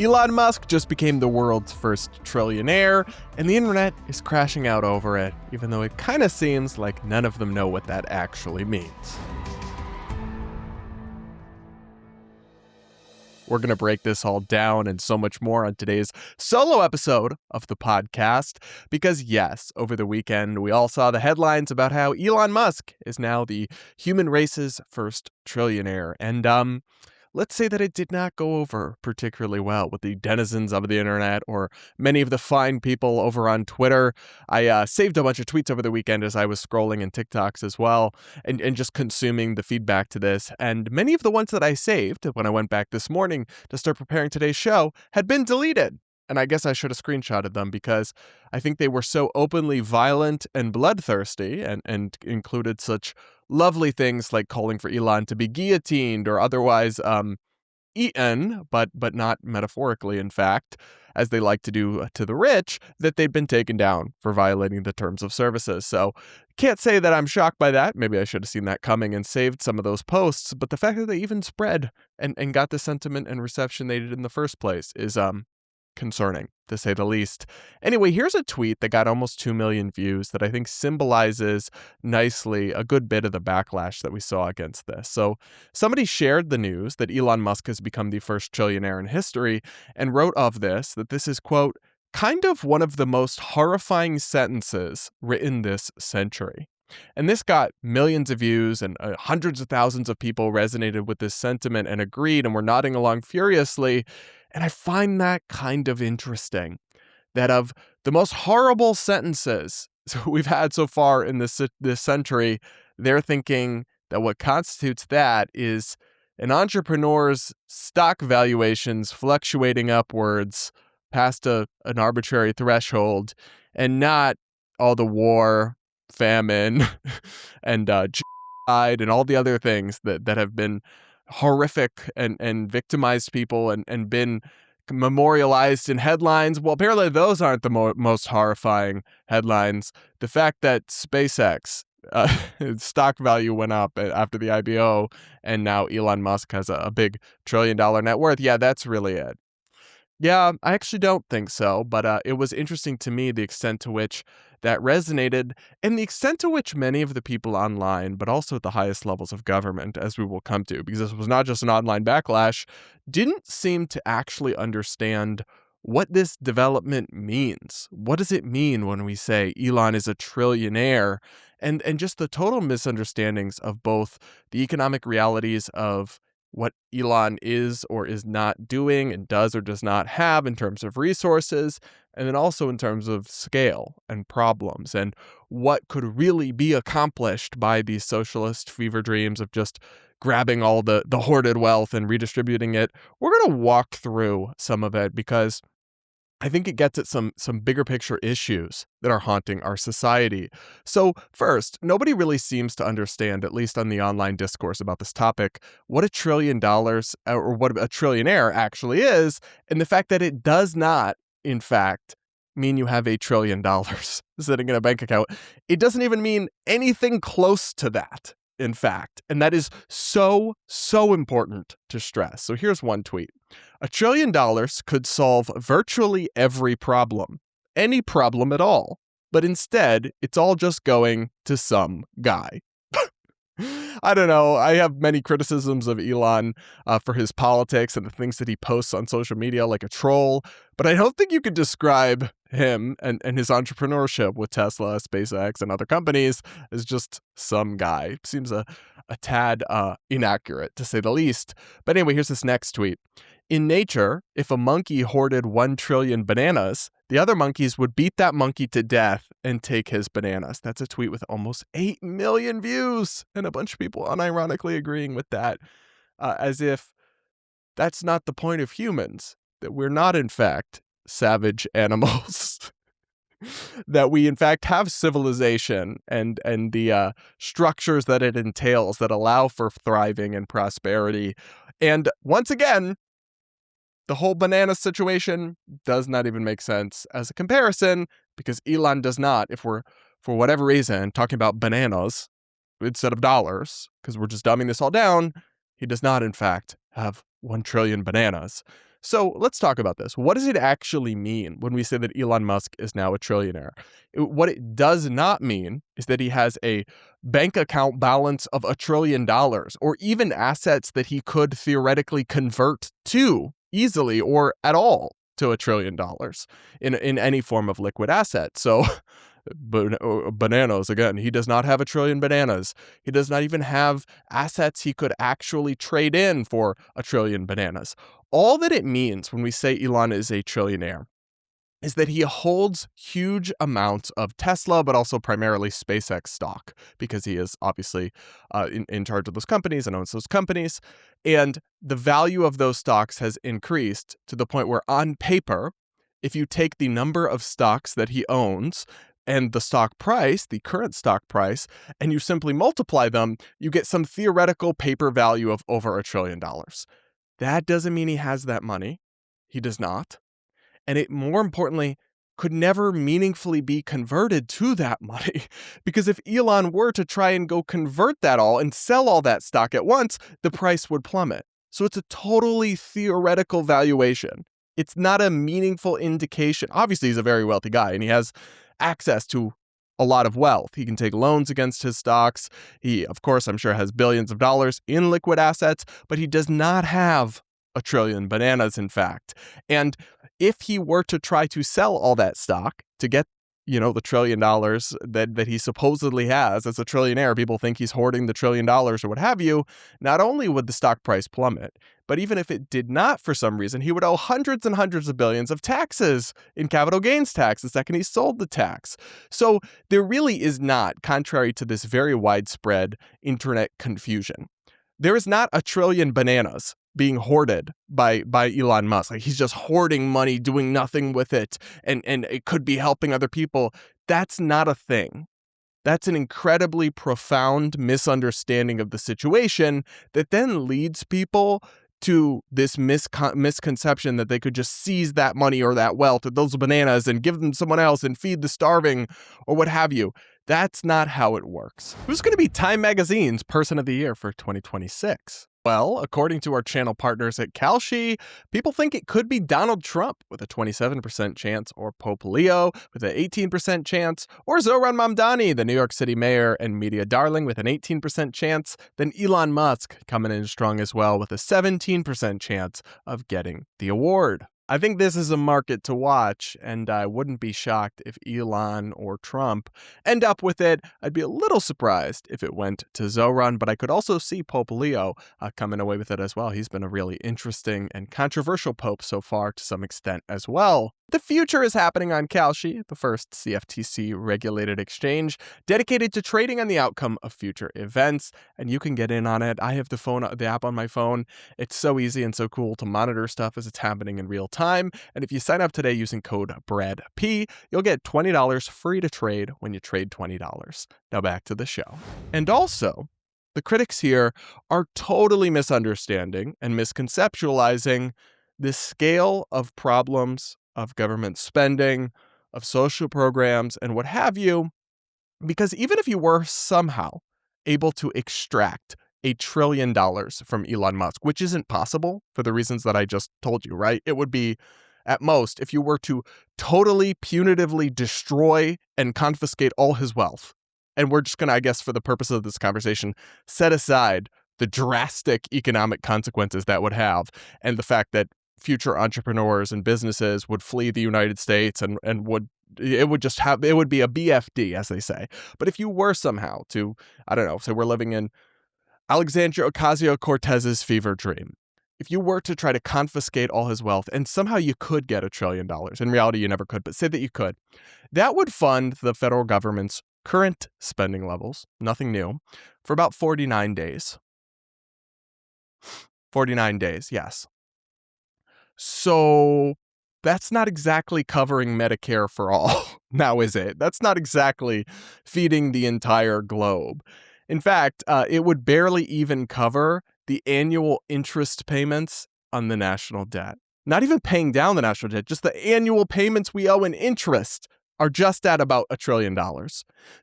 Elon Musk just became the world's first trillionaire, and the internet is crashing out over it, even though it kind of seems like none of them know what that actually means. We're going to break this all down and so much more on today's solo episode of the podcast. Because yes, over the weekend, we all saw the headlines about how Elon Musk is now the human race's first trillionaire. And let's say that it did not go over particularly well with the denizens of the internet or many of the fine people over on Twitter. I saved a bunch of tweets over the weekend as I was scrolling in TikToks as well and just consuming the feedback to this. And many of the ones that I saved when I went back this morning to start preparing today's show had been deleted. And I guess I should have screenshotted them because I think they were so openly violent and bloodthirsty and included such lovely things like calling for Elon to be guillotined or otherwise eaten, but not metaphorically, in fact, as they like to do to the rich, that they'd been taken down for violating the terms of services. So can't say that I'm shocked by that. Maybe I should have seen that coming and saved some of those posts. But the fact that they even spread and got the sentiment and reception they did in the first place is concerning, to say the least. Anyway, here's a tweet that got almost 2 million views that I think symbolizes nicely a good bit of the backlash that we saw against this. So somebody shared the news that Elon Musk has become the first trillionaire in history and wrote of this that this is, quote, kind of one of the most horrifying sentences written this century. And this got millions of views and hundreds of thousands of people resonated with this sentiment and agreed and were nodding along furiously. And I find that kind of interesting, that of the most horrible sentences we've had so far in this century, they're thinking that what constitutes that is an entrepreneur's stock valuations fluctuating upwards past an arbitrary threshold and not all the war, famine, and genocide and all the other things that have been horrific and victimized people and been memorialized in headlines. Well, apparently those aren't the most horrifying headlines. The fact that SpaceX stock value went up after the IPO and now Elon Musk has a big $1 trillion net worth. Yeah, that's really it. Yeah, I actually don't think so, but it was interesting to me the extent to which that resonated and the extent to which many of the people online, but also at the highest levels of government, as we will come to, because this was not just an online backlash, didn't seem to actually understand what this development means. What does it mean when we say Elon is a trillionaire? And just the total misunderstandings of both the economic realities of what Elon is or is not doing and does or does not have in terms of resources, and then also in terms of scale and problems and what could really be accomplished by these socialist fever dreams of just grabbing all the hoarded wealth and redistributing it. We're going to walk through some of it because I think it gets at some bigger picture issues that are haunting our society. So first, nobody really seems to understand, at least on the online discourse about this topic, what $1 trillion or what a trillionaire actually is, and the fact that it does not, in fact, mean you have $1 trillion sitting in a bank account. It doesn't even mean anything close to that, in fact. And that is so important to stress. So here's one tweet. $1 trillion could solve virtually every problem, any problem at all. But instead, it's all just going to some guy. I don't know. I have many criticisms of Elon for his politics and the things that he posts on social media like a troll. But I don't think you could describe him and his entrepreneurship with Tesla, SpaceX, and other companies as just some guy. Seems a tad inaccurate, to say the least. But anyway, here's this next tweet. In nature, if a monkey hoarded 1 trillion bananas, the other monkeys would beat that monkey to death and take his bananas. That's a tweet with almost 8 million views and a bunch of people unironically agreeing with that, as if that's not the point of humans, that we're not, in fact, savage animals, that we, in fact, have civilization and the structures that it entails that allow for thriving and prosperity. And once again, the whole banana situation does not even make sense as a comparison because Elon does not, if we're, for whatever reason, talking about bananas instead of dollars, because we're just dumbing this all down, he does not, in fact, have 1 trillion bananas. So let's talk about this. What does it actually mean when we say that Elon Musk is now a trillionaire? What it does not mean is that he has a bank account balance of $1 trillion or even assets that he could theoretically convert to easily or at all to $1 trillion in any form of liquid asset. So bananas again. He does not have 1 trillion bananas. He does not even have assets he could actually trade in for 1 trillion bananas. All that it means when we say Elon is a trillionaire is that he holds huge amounts of Tesla, but also primarily SpaceX stock, because he is obviously in charge of those companies and owns those companies. And the value of those stocks has increased to the point where, on paper, if you take the number of stocks that he owns and the stock price, the current stock price, and you simply multiply them, you get some theoretical paper value of over $1 trillion. That doesn't mean he has that money. He does not. And it, more importantly, could never meaningfully be converted to that money. Because if Elon were to try and go convert that all and sell all that stock at once, the price would plummet. So it's a totally theoretical valuation. It's not a meaningful indication. Obviously, he's a very wealthy guy and he has access to a lot of wealth. He can take loans against his stocks. He, of course, I'm sure has billions of dollars in liquid assets, but he does not have 1 trillion bananas, in fact. And if he were to try to sell all that stock to get, the $1 trillion that he supposedly has as a trillionaire, people think he's hoarding the $1 trillion or what have you, not only would the stock price plummet, but even if it did not for some reason, he would owe hundreds and hundreds of billions of taxes in capital gains tax the second he sold the tax. So there really is not, contrary to this very widespread internet confusion, there is not 1 trillion bananas being hoarded by Elon Musk. Like, he's just hoarding money, doing nothing with it, and it could be helping other people. That's not a thing. That's an incredibly profound misunderstanding of the situation that then leads people to this misconception that they could just seize that money or that wealth or those bananas and give them to someone else and feed the starving or what have you. That's not how it works. Who's going to be Time Magazine's Person of the Year for 2026? Well, according to our channel partners at Kalshi, people think it could be Donald Trump with a 27% chance, or Pope Leo with an 18% chance, or Zohran Mamdani, the New York City mayor and media darling, with an 18% chance. Then Elon Musk coming in strong as well with a 17% chance of getting the award. I think this is a market to watch, and I wouldn't be shocked if Elon or Trump end up with it. I'd be a little surprised if it went to Zohran, but I could also see Pope Leo coming away with it as well. He's been a really interesting and controversial pope so far to some extent as well. The future is happening on Kalshi, the first CFTC-regulated exchange dedicated to trading on the outcome of future events, and you can get in on it. I have the app on my phone. It's so easy and so cool to monitor stuff as it's happening in real time, and if you sign up today using code BRADP, you'll get $20 free to trade when you trade $20. Now back to the show. And also, the critics here are totally misunderstanding and misconceptualizing the scale of problems of government spending, of social programs, and what have you, because even if you were somehow able to extract $1 trillion from Elon Musk, which isn't possible for the reasons that I just told you, right? It would be, at most, if you were to totally punitively destroy and confiscate all his wealth, and we're just going to, I guess, for the purpose of this conversation, set aside the drastic economic consequences that would have, and the fact that future entrepreneurs and businesses would flee the United States and it would be a BFD, as they say. But if you were somehow to, I don't know, say we're living in Alexandria Ocasio-Cortez's fever dream. If you were to try to confiscate all his wealth and somehow you could get $1 trillion, in reality you never could, but say that you could, that would fund the federal government's current spending levels, nothing new, for about 49 days. 49 days, yes. So that's not exactly covering Medicare for all, now is it? That's not exactly feeding the entire globe. In fact, it would barely even cover the annual interest payments on the national debt. Not even paying down the national debt, just the annual payments we owe in interest are just at about $1 trillion.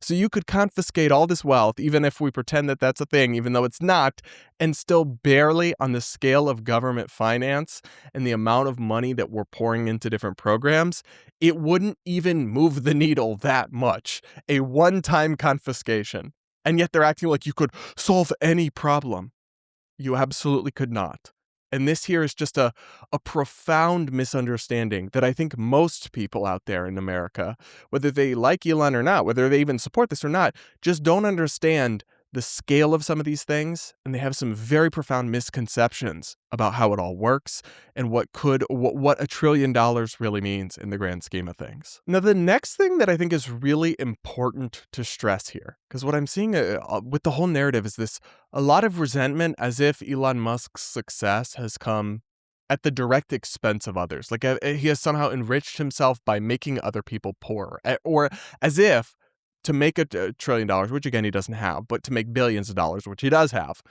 So you could confiscate all this wealth, even if we pretend that that's a thing, even though it's not, and still barely on the scale of government finance and the amount of money that we're pouring into different programs, it wouldn't even move the needle that much. A one-time confiscation. And yet they're acting like you could solve any problem. You absolutely could not. And this here is just a profound misunderstanding that I think most people out there in America, whether they like Elon or not, whether they even support this or not, just don't understand the scale of some of these things. And they have some very profound misconceptions about how it all works and what $1 trillion really means in the grand scheme of things. Now, the next thing that I think is really important to stress here, because what I'm seeing with the whole narrative is this a lot of resentment as if Elon Musk's success has come at the direct expense of others. Like he has somehow enriched himself by making other people poorer, or as if to make $1 trillion, which again he doesn't have, but to make billions of dollars, which he does have,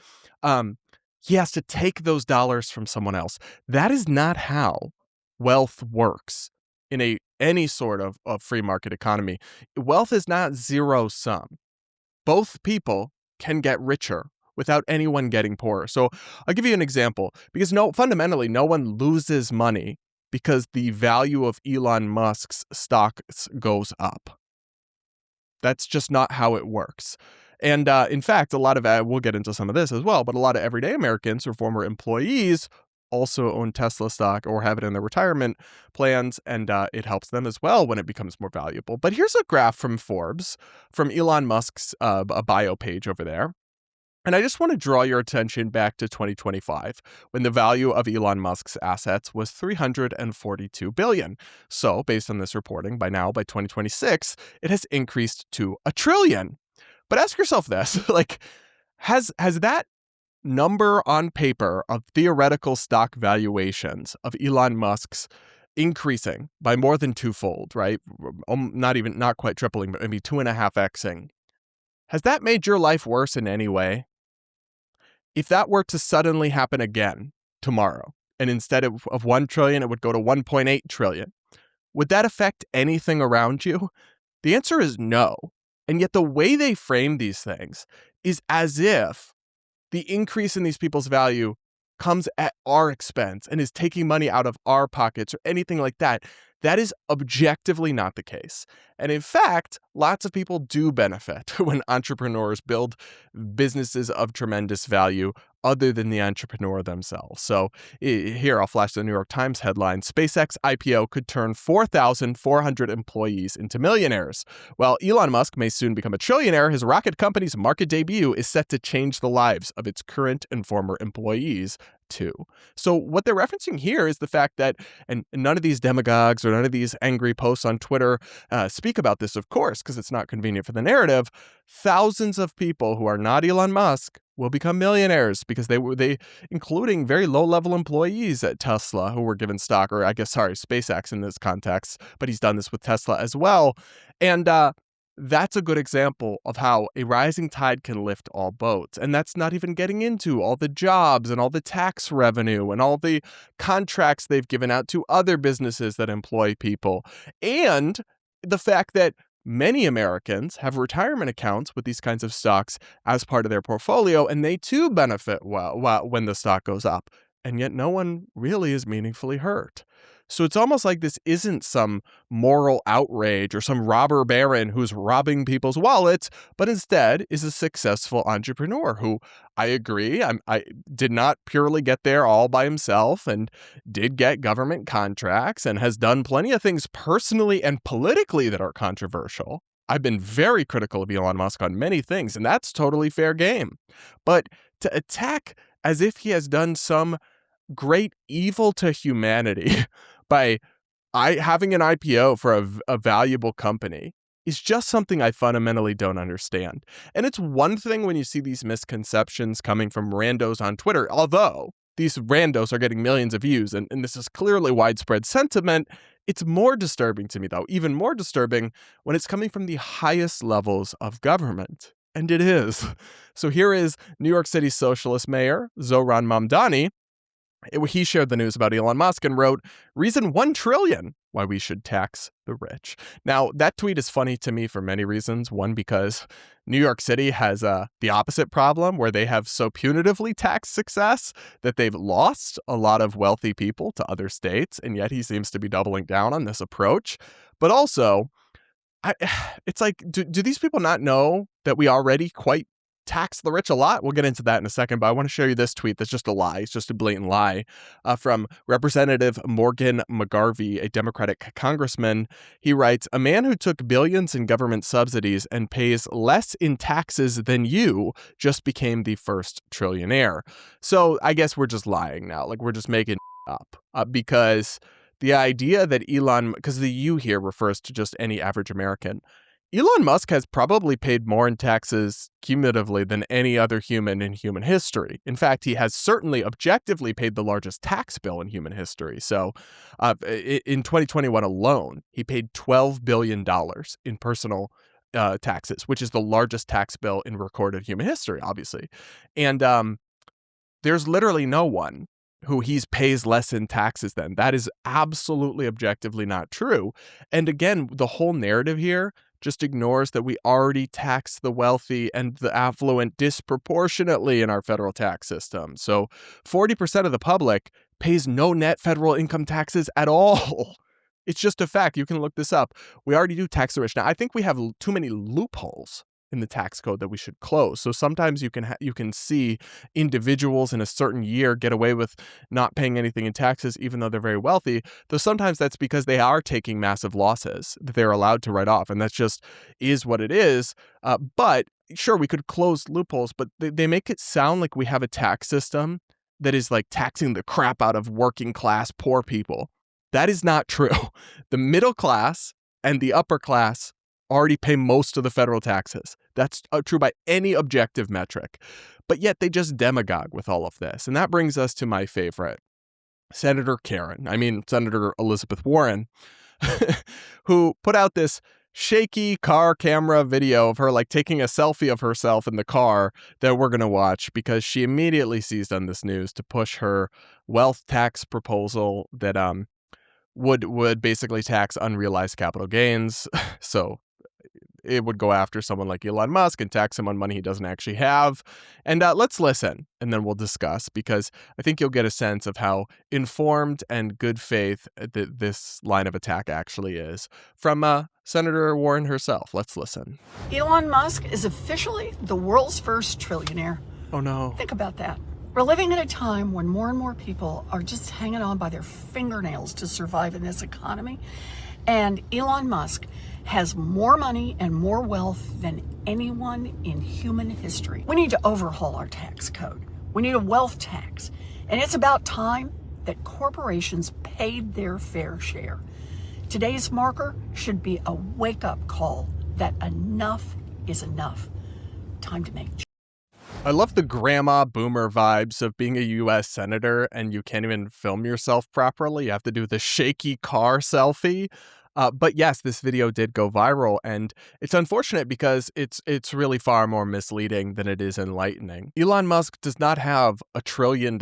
he has to take those dollars from someone else. That is not how wealth works in any sort of free market economy. Wealth is not zero sum. Both people can get richer without anyone getting poorer. So I'll give you an example, because fundamentally, no one loses money because the value of Elon Musk's stocks goes up. That's just not how it works. And in fact, a lot of, we'll get into some of this as well, but a lot of everyday Americans or former employees also own Tesla stock or have it in their retirement plans, and it helps them as well when it becomes more valuable. But here's a graph from Forbes, from Elon Musk's a bio page over there. And I just want to draw your attention back to 2025, when the value of Elon Musk's assets was $342 billion. So, based on this reporting, by 2026, it has increased to $1 trillion. But ask yourself this, like, has that number on paper of theoretical stock valuations of Elon Musk's increasing by more than twofold, right? Not quite tripling, but maybe 2.5xing. Has that made your life worse in any way? If that were to suddenly happen again tomorrow, and instead of $1 trillion, it would go to 1.8 trillion, would that affect anything around you? The answer is no. And yet the way they frame these things is as if the increase in these people's value comes at our expense and is taking money out of our pockets or anything like that. That is objectively not the case. And in fact, lots of people do benefit when entrepreneurs build businesses of tremendous value other than the entrepreneur themselves. So here, I'll flash the New York Times headline: SpaceX IPO could turn 4,400 employees into millionaires. While Elon Musk may soon become a trillionaire, his rocket company's market debut is set to change the lives of its current and former employees too. So what they're referencing here is the fact that, and none of these demagogues or none of these angry posts on Twitter speak about this, of course, because it's not convenient for the narrative. Thousands of people who are not Elon Musk will become millionaires because they including very low-level employees at Tesla who were given stock, or SpaceX in this context, but he's done this with Tesla as well. And that's a good example of how a rising tide can lift all boats. And that's not even getting into all the jobs and all the tax revenue and all the contracts they've given out to other businesses that employ people. And the fact that many Americans have retirement accounts with these kinds of stocks as part of their portfolio, and they too benefit when the stock goes up. And yet no one really is meaningfully hurt. So it's almost like this isn't some moral outrage or some robber baron who's robbing people's wallets, but instead is a successful entrepreneur who, I agree, I did not purely get there all by himself and did get government contracts and has done plenty of things personally and politically that are controversial. I've been very critical of Elon Musk on many things, and that's totally fair game. But to attack as if he has done some great evil to humanity by having an IPO for a valuable company is just something I fundamentally don't understand. And it's one thing when you see these misconceptions coming from randos on Twitter, although these randos are getting millions of views, and this is clearly widespread sentiment. It's more disturbing to me, though, even more disturbing when it's coming from the highest levels of government. And it is. So here is New York City socialist mayor Zohran Mamdani. He shared the news about Elon Musk and wrote, "Reason $1 trillion why we should tax the rich. Now, that tweet is funny to me for many reasons. One, because New York City has the opposite problem where they have so punitively taxed success that they've lost a lot of wealthy people to other states, and yet he seems to be doubling down on this approach. But also, it's like, do these people not know that we already quite tax the rich a lot? We'll get into that in a second, but I want to show you this tweet that's just a lie. It's just a blatant lie from Representative Morgan McGarvey, a Democratic congressman. He writes, "A man who took billions in government subsidies and pays less in taxes than you just became the first trillionaire." So I guess we're just lying now. Like, we're just making up because the idea that because the you here refers to just any average American. Elon Musk has probably paid more in taxes cumulatively than any other human in human history. In fact, he has certainly objectively paid the largest tax bill in human history. So in 2021 alone, he paid $12 billion in personal taxes, which is the largest tax bill in recorded human history, obviously. And there's literally no one who he pays less in taxes than. That is absolutely objectively not true. And again, the whole narrative here just ignores that we already tax the wealthy and the affluent disproportionately in our federal tax system. So 40% of the public pays no net federal income taxes at all. It's just a fact. You can look this up. We already do tax the rich. Now, I think we have too many loopholes in the tax code that we should close. So sometimes you can see individuals in a certain year get away with not paying anything in taxes, even though they're very wealthy. Though sometimes that's because they are taking massive losses that they're allowed to write off. And that's just is what it is. But sure, we could close loopholes, but they make it sound like we have a tax system that is like taxing the crap out of working class poor people. That is not true. The middle class and the upper class already pay most of the federal taxes. That's true by any objective metric. But yet they just demagogue with all of this. And that brings us to my favorite, Senator Elizabeth Warren, who put out this shaky car camera video of her like taking a selfie of herself in the car that we're going to watch because she immediately seized on this news to push her wealth tax proposal that would basically tax unrealized capital gains. So it would go after someone like Elon Musk and tax him on money he doesn't actually have. And let's listen, and then we'll discuss, because I think you'll get a sense of how informed and good faith this line of attack actually is from Senator Warren herself. Let's listen. Elon Musk is officially the world's first trillionaire. Oh, no. Think about that. We're living in a time when more and more people are just hanging on by their fingernails to survive in this economy. And Elon Musk has more money and more wealth than anyone in human history. We need to overhaul our tax code. We need a wealth tax. And it's about time that corporations paid their fair share. Today's marker should be a wake-up call that enough is enough. Time to make change. I love the grandma boomer vibes of being a U.S. senator and you can't even film yourself properly. You have to do the shaky car selfie. But yes, this video did go viral, and it's unfortunate because it's really far more misleading than it is enlightening. Elon Musk does not have $1 trillion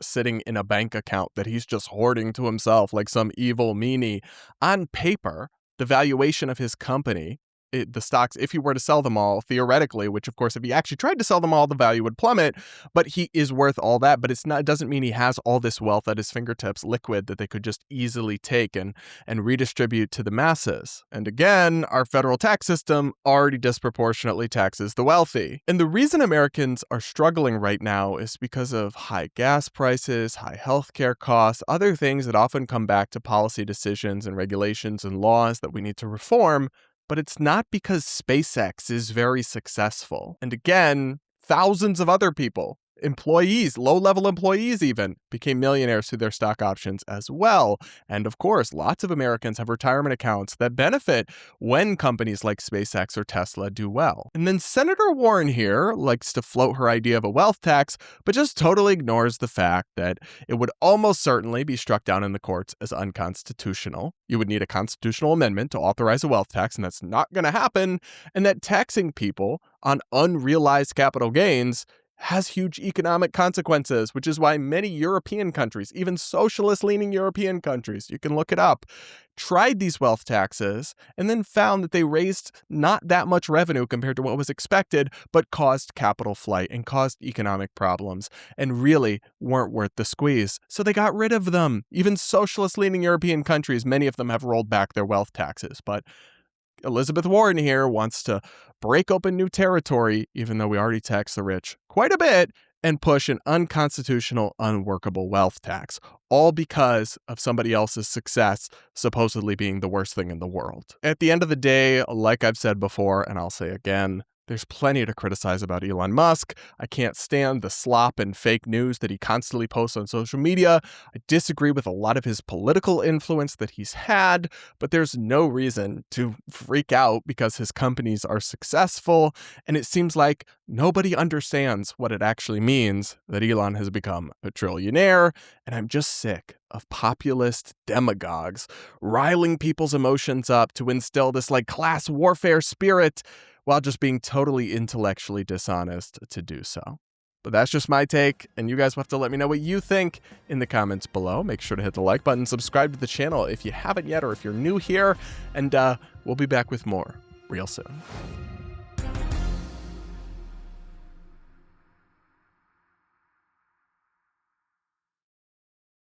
sitting in a bank account that he's just hoarding to himself like some evil meanie. On paper, the valuation of his company, the stocks, if he were to sell them all, theoretically, which of course, if he actually tried to sell them all, the value would plummet, but he is worth all that. But it doesn't mean he has all this wealth at his fingertips, liquid, that they could just easily take and redistribute to the masses. And again, our federal tax system already disproportionately taxes the wealthy. And the reason Americans are struggling right now is because of high gas prices, high healthcare costs, other things that often come back to policy decisions and regulations and laws that we need to reform. But it's not because SpaceX is very successful. And again, thousands of other people, employees, low-level employees even, became millionaires through their stock options as well. And of course, lots of Americans have retirement accounts that benefit when companies like SpaceX or Tesla do well. And then Senator Warren here likes to float her idea of a wealth tax, but just totally ignores the fact that it would almost certainly be struck down in the courts as unconstitutional. You would need a constitutional amendment to authorize a wealth tax, and that's not going to happen. And that taxing people on unrealized capital gains has huge economic consequences, which is why many European countries, even socialist-leaning European countries, you can look it up, tried these wealth taxes and then found that they raised not that much revenue compared to what was expected, but caused capital flight and caused economic problems and really weren't worth the squeeze. So they got rid of them. Even socialist-leaning European countries, many of them have rolled back their wealth taxes, but Elizabeth Warren here wants to break open new territory, even though we already tax the rich quite a bit, and push an unconstitutional, unworkable wealth tax, all because of somebody else's success supposedly being the worst thing in the world. At the end of the day, like I've said before, and I'll say again, there's plenty to criticize about Elon Musk. I can't stand the slop and fake news that he constantly posts on social media. I disagree with a lot of his political influence that he's had, but there's no reason to freak out because his companies are successful. And it seems like nobody understands what it actually means that Elon has become a trillionaire. And I'm just sick of populist demagogues riling people's emotions up to instill this like class warfare spirit while just being totally intellectually dishonest to do so. But that's just my take, and you guys will have to let me know what you think in the comments below. Make sure to hit the like button, subscribe to the channel if you haven't yet, or if you're new here, and we'll be back with more real soon.